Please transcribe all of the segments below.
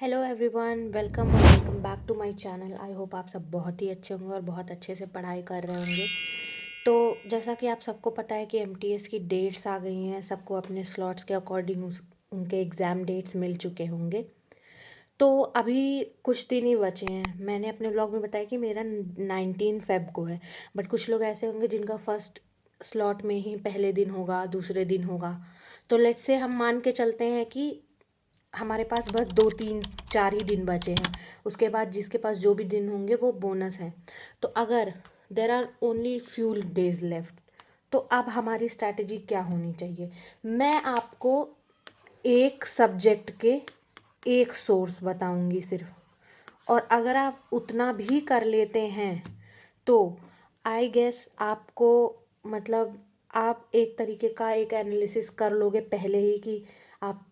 Hello everyone, welcome back to my channel. I hope आप सब बहुत ही अच्छे होंगे और बहुत अच्छे से पढ़ाई कर रहे होंगे। तो जैसा कि आप सबको पता है कि एमटीएस की डेट्स आ गई हैं, सबको अपने स्लॉट्स के अकॉर्डिंग उनके एग्ज़ाम डेट्स मिल चुके होंगे। तो अभी कुछ दिन ही बचे हैं। मैंने अपने ब्लॉग में बताया कि मेरा 19 फ़ेब को है, बट कुछ लोग ऐसे होंगे जिनका फर्स्ट स्लॉट में ही पहले दिन होगा, दूसरे दिन होगा। तो लेट्स से हम मान के चलते हैं कि हमारे पास बस 2 3 4 ही दिन बचे हैं। उसके बाद जिसके पास जो भी दिन होंगे वो बोनस है। तो अगर there are only few days left, तो अब हमारी स्ट्रैटेजी क्या होनी चाहिए? मैं आपको एक सब्जेक्ट के एक सोर्स बताऊंगी सिर्फ, और अगर आप उतना भी कर लेते हैं तो आई गेस आपको, मतलब आप एक तरीके का एक एनालिसिस कर लोगे पहले ही कि आप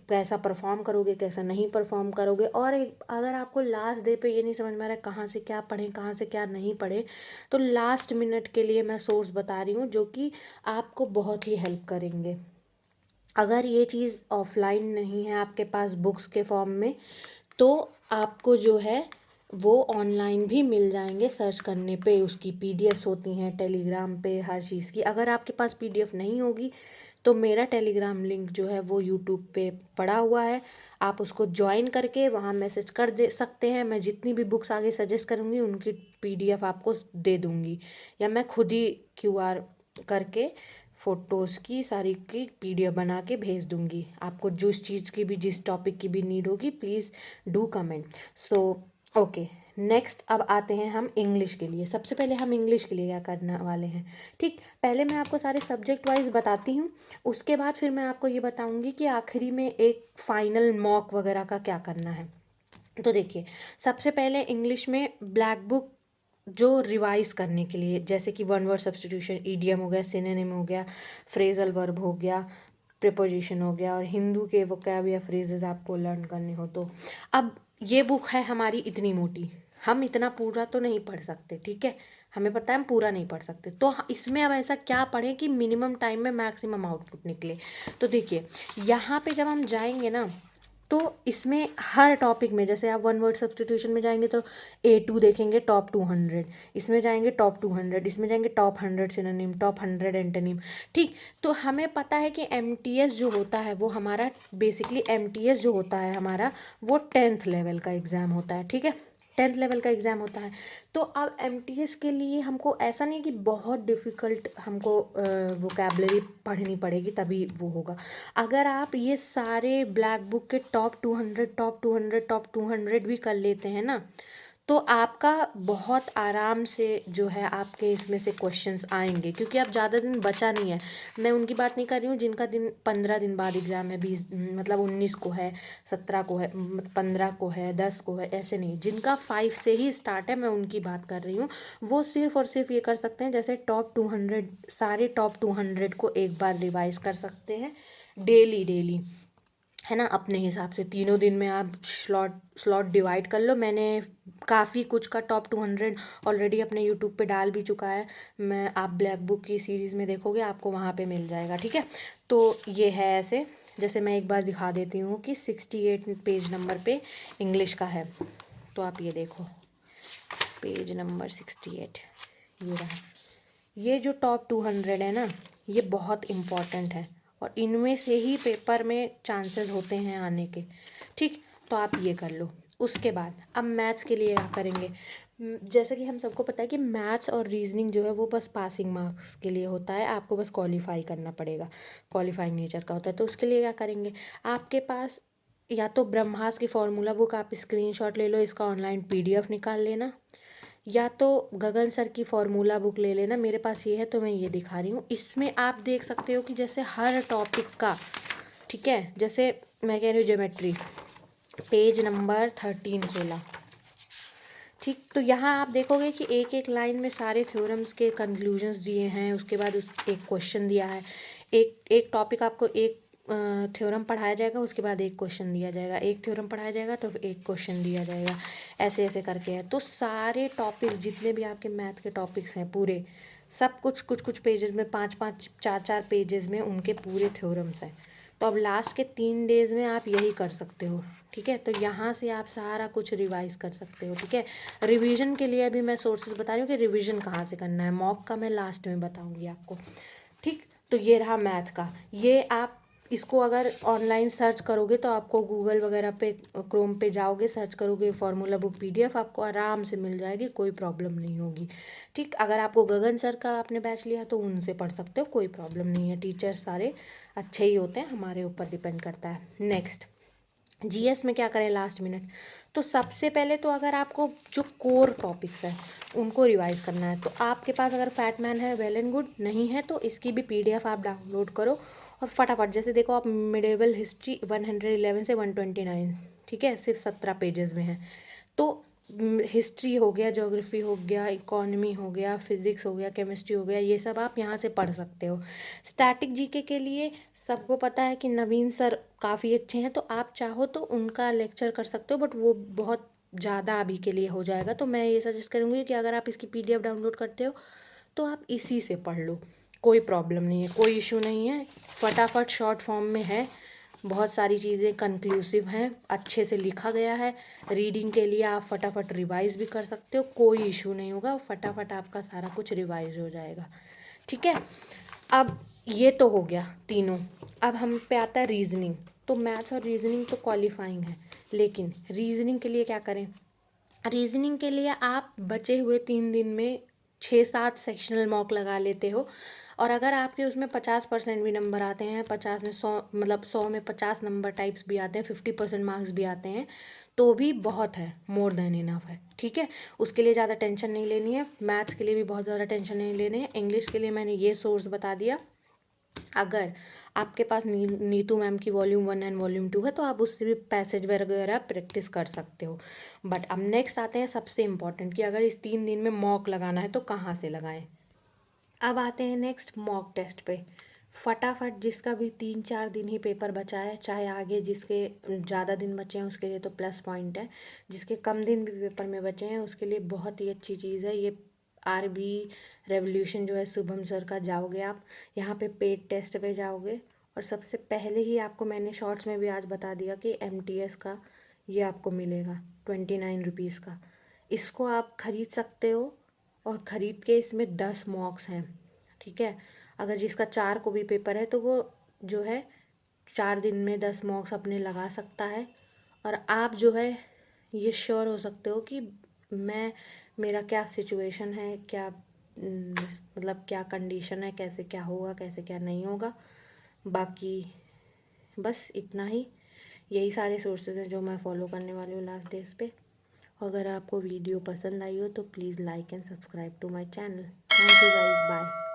कैसा परफॉर्म करोगे, कैसा नहीं परफॉर्म करोगे। और अगर आपको लास्ट डे पे ये नहीं समझ में आ रहा है कहाँ से क्या पढ़ें, कहाँ से क्या नहीं पढ़ें, तो लास्ट मिनट के लिए मैं सोर्स बता रही हूँ जो कि आपको बहुत ही हेल्प करेंगे। अगर ये चीज़ ऑफलाइन नहीं है आपके पास बुक्स के फॉर्म में, तो आपको जो है वो ऑनलाइन भी मिल जाएंगे। सर्च करने पे उसकी पीडीएफ्स होती हैं, टेलीग्राम पे हर चीज़ की। अगर आपके पास पीडीएफ नहीं होगी तो मेरा टेलीग्राम लिंक जो है वो यूट्यूब पे पड़ा हुआ है, आप उसको ज्वाइन करके वहाँ मैसेज कर दे सकते हैं। मैं जितनी भी बुक्स आगे सजेस्ट करूँगी उनकी पीडीएफ आपको दे दूँगी, या मैं खुद ही क्यूआर करके फ़ोटोज़ की सारी की पीडीएफ बना के भेज दूँगी आपको। जिस चीज़ की भी, जिस टॉपिक की भी नीड होगी, please do comment. So okay, next अब आते हैं हम इंग्लिश के लिए। सबसे पहले हम इंग्लिश के लिए क्या करने वाले हैं, ठीक? पहले मैं आपको सारे सब्जेक्ट वाइज बताती हूँ, उसके बाद फिर मैं आपको ये बताऊँगी कि आखिरी में एक फाइनल मॉक वगैरह का क्या करना है। तो देखिए, सबसे पहले इंग्लिश में ब्लैक बुक जो रिवाइज करने के लिए, जैसे कि वन वर्ड सब्स्टिट्यूशन, ईडियम हो गया, सिनोनिम हो गया, फ्रेजल वर्ब हो गया, प्रीपोजिशन हो गया, और हिंदू के वोकैब या फ्रेजेस आपको लर्न करने हो तो। अब ये बुक है हमारी इतनी मोटी, हम इतना पूरा तो नहीं पढ़ सकते, ठीक है? हमें पता है हम पूरा नहीं पढ़ सकते, तो इसमें अब ऐसा क्या पढ़ें कि मिनिमम टाइम में मैक्सिमम आउटपुट निकले। तो देखिए, यहाँ पे जब हम जाएंगे ना, तो इसमें हर टॉपिक में, जैसे आप वन वर्ड सब्स्टिट्यूशन में जाएंगे तो A2 देखेंगे, टॉप 200, इसमें जाएंगे टॉप 200, इसमें जाएंगे टॉप 100 सिनोनिम, टॉप 100 एंटोनिम, ठीक? तो हमें पता है कि एमटीएस जो होता है वो हमारा, बेसिकली एमटीएस जो होता है हमारा, वो 10th लेवल का एग्ज़ाम होता है, ठीक है? 10th लेवल का एग्ज़ाम होता है। तो अब एमटीएस के लिए हमको ऐसा नहीं कि बहुत डिफ़िकल्ट हमको वोकैबलरी पढ़नी पड़ेगी तभी वो होगा। अगर आप ये सारे ब्लैक बुक के टॉप 200 भी कर लेते हैं ना, तो आपका बहुत आराम से जो है आपके इसमें से क्वेश्चंस आएंगे, क्योंकि अब ज़्यादा दिन बचा नहीं है। मैं उनकी बात नहीं कर रही हूँ जिनका दिन 15 दिन बाद एग्ज़ाम है, 20, मतलब 19 को है, 17 को है, 15 को है, 10 को है, ऐसे नहीं। जिनका 5 से ही स्टार्ट है, मैं उनकी बात कर रही हूँ। वो सिर्फ और सिर्फ ये कर सकते हैं, जैसे सारे टॉप 200 को एक बार रिवाइज कर सकते हैं डेली डेली, है ना? अपने हिसाब से तीनों दिन में आप स्लॉट डिवाइड कर लो। मैंने काफ़ी कुछ का टॉप 200 ऑलरेडी अपने यूट्यूब पे डाल भी चुका है। मैं, आप ब्लैक बुक की सीरीज़ में देखोगे आपको वहाँ पे मिल जाएगा, ठीक है? तो ये है ऐसे। जैसे मैं एक बार दिखा देती हूँ कि 68 पेज नंबर पे इंग्लिश का है, तो आप ये देखो, पेज नंबर 68 ये रहा। ये जो टॉप 200 है ना, ये बहुत इम्पॉर्टेंट है और इनमें से ही पेपर में चांसेस होते हैं आने के, ठीक? तो आप ये कर लो। उसके बाद अब मैथ्स के लिए क्या करेंगे? जैसे कि हम सबको पता है कि मैथ्स और रीजनिंग जो है वो बस पासिंग मार्क्स के लिए होता है, आपको बस क्वालिफाई करना पड़ेगा, क्वालिफाइंग नेचर का होता है। तो उसके लिए क्या करेंगे? आपके पास या तो ब्रह्मास की फॉर्मूला बुक आप स्क्रीनशॉट ले लो, इसका ऑनलाइन पीडीएफ निकाल लेना, या तो गगन सर की फॉर्मूला बुक ले लेना। मेरे पास ये है तो मैं ये दिखा रही हूँ। इसमें आप देख सकते हो कि जैसे हर टॉपिक का, ठीक है, जैसे मैं कह रही हूँ ज्योमेट्री, पेज नंबर 13 खोला, ठीक? तो यहाँ आप देखोगे कि एक एक लाइन में सारे थ्योरम्स के कंक्लूजन्स दिए हैं, उसके बाद एक क्वेश्चन दिया है। एक एक टॉपिक आपको एक थ्योरम पढ़ाया जाएगा, उसके बाद एक क्वेश्चन दिया जाएगा, एक थ्योरम पढ़ाया जाएगा तो एक क्वेश्चन दिया जाएगा, ऐसे ऐसे करके है। तो सारे टॉपिक्स जितने भी आपके मैथ के टॉपिक्स हैं पूरे, सब कुछ कुछ कुछ पेजेस में, 5 5 4 4 पेजेस में उनके पूरे थ्योरम्स हैं। तो तो अब लास्ट के 3 डेज़ में आप यही कर सकते हो, ठीक है। तो यहाँ से आप सारा कुछ रिवाइज़ कर सकते हो, ठीक है। रिवीजन के लिए अभी मैं सोर्सेज बता रही हूँ कि रिवीजन कहाँ से करना है, मॉक का मैं लास्ट में बताऊँगी आपको, ठीक। तो ये रहा मैथ का। ये आप इसको अगर ऑनलाइन सर्च करोगे तो आपको गूगल वगैरह पे, क्रोम पे जाओगे, सर्च करोगे फार्मूला बुक PDF, आपको आराम से मिल जाएगी, कोई प्रॉब्लम नहीं होगी, ठीक। अगर आपको गगन सर का आपने बैच लिया तो उनसे पढ़ सकते हो, कोई प्रॉब्लम नहीं है। टीचर्स सारे अच्छे ही होते हैं, हमारे ऊपर डिपेंड करता है। नेक्स्ट GS में क्या करें लास्ट मिनट। तो सबसे पहले तो अगर आपको जो कोर टॉपिक्स हैं उनको रिवाइज करना है, तो आपके पास अगर फैटमैन है वेल एंड गुड, नहीं है तो इसकी भी PDF आप डाउनलोड करो और फटाफट, जैसे देखो आप मिडेवल हिस्ट्री 111 से 129, ठीक है, सिर्फ 17 पेजेस में है। तो हिस्ट्री हो गया, ज्योग्राफी हो गया, इकोनॉमी हो गया, फिजिक्स हो गया, केमिस्ट्री हो गया, ये सब आप यहाँ से पढ़ सकते हो। स्टैटिक जीके के लिए सबको पता है कि नवीन सर काफ़ी अच्छे हैं, तो आप चाहो तो उनका लेक्चर कर सकते हो, बट वो बहुत ज़्यादा अभी के लिए हो जाएगा। तो मैं ये सजेस्ट करूँगी कि अगर आप इसकी PDF डाउनलोड करते हो तो आप इसी से पढ़ लो, कोई प्रॉब्लम नहीं है, कोई इशू नहीं है। फटाफट शॉर्ट फॉर्म में है, बहुत सारी चीज़ें कंक्लूसिव हैं, अच्छे से लिखा गया है। रीडिंग के लिए आप फटाफट रिवाइज भी कर सकते हो, कोई इशू नहीं होगा, फटाफट आपका सारा कुछ रिवाइज हो जाएगा, ठीक है। अब ये तो हो गया तीनों। अब हम पे आता है रीजनिंग। तो मैथ्स और रीजनिंग तो क्वालिफाइंग है, लेकिन रीजनिंग के लिए क्या करें। रीजनिंग के लिए आप बचे हुए 3 दिन में 6-7 सेक्शनल मॉक लगा लेते हो, और अगर आपके उसमें 50% भी नंबर आते हैं, 50 में 100, मतलब 100 में 50 नंबर टाइप्स भी आते हैं, 50% मार्क्स भी आते हैं, तो भी बहुत है, मोर देन इनफ है, ठीक है। उसके लिए ज़्यादा टेंशन नहीं लेनी है। मैथ्स के लिए भी बहुत ज़्यादा टेंशन नहीं लेनी है। इंग्लिश के लिए मैंने ये सोर्स बता दिया। अगर आपके पास नीतू मैम की वॉल्यूम 1 एंड वॉल्यूम 2 है तो आप उससे भी पैसेज वगैरह प्रैक्टिस कर सकते हो। बट अब नेक्स्ट आते हैं सबसे इम्पॉर्टेंट, कि अगर इस 3 दिन में मॉक लगाना है तो कहाँ से लगाएं। अब आते हैं नेक्स्ट मॉक टेस्ट पे। फटाफट जिसका भी 3-4 दिन ही पेपर बचा है, चाहे आगे जिसके ज़्यादा दिन बचे हैं उसके लिए तो प्लस पॉइंट है, जिसके कम दिन भी पेपर में बचे हैं उसके लिए बहुत ही अच्छी चीज़ है ये। RB रेवोल्यूशन जो है शुभम सर का, जाओगे आप यहाँ पे पेड टेस्ट पे जाओगे, और सबसे पहले ही आपको मैंने शॉर्ट्स में भी आज बता दिया कि MTS का ये आपको मिलेगा 29 रुपीज़ का। इसको आप ख़रीद सकते हो, और ख़रीद के इसमें 10 मॉक्स हैं, ठीक है। अगर जिसका 4 को भी पेपर है तो वो जो है 4 दिन में 10 मॉक्स अपने लगा सकता है, और आप जो है ये श्योर हो सकते हो कि मैं, मेरा क्या सिचुएशन है, क्या मतलब क्या कंडीशन है, कैसे क्या होगा, कैसे क्या नहीं होगा। बाकी बस इतना ही, यही सारे सोर्सेज हैं जो मैं फॉलो करने वाली हूँ लास्ट डेज पे। अगर आपको वीडियो पसंद आई हो तो please like and subscribe to my channel. Thank you guys, bye.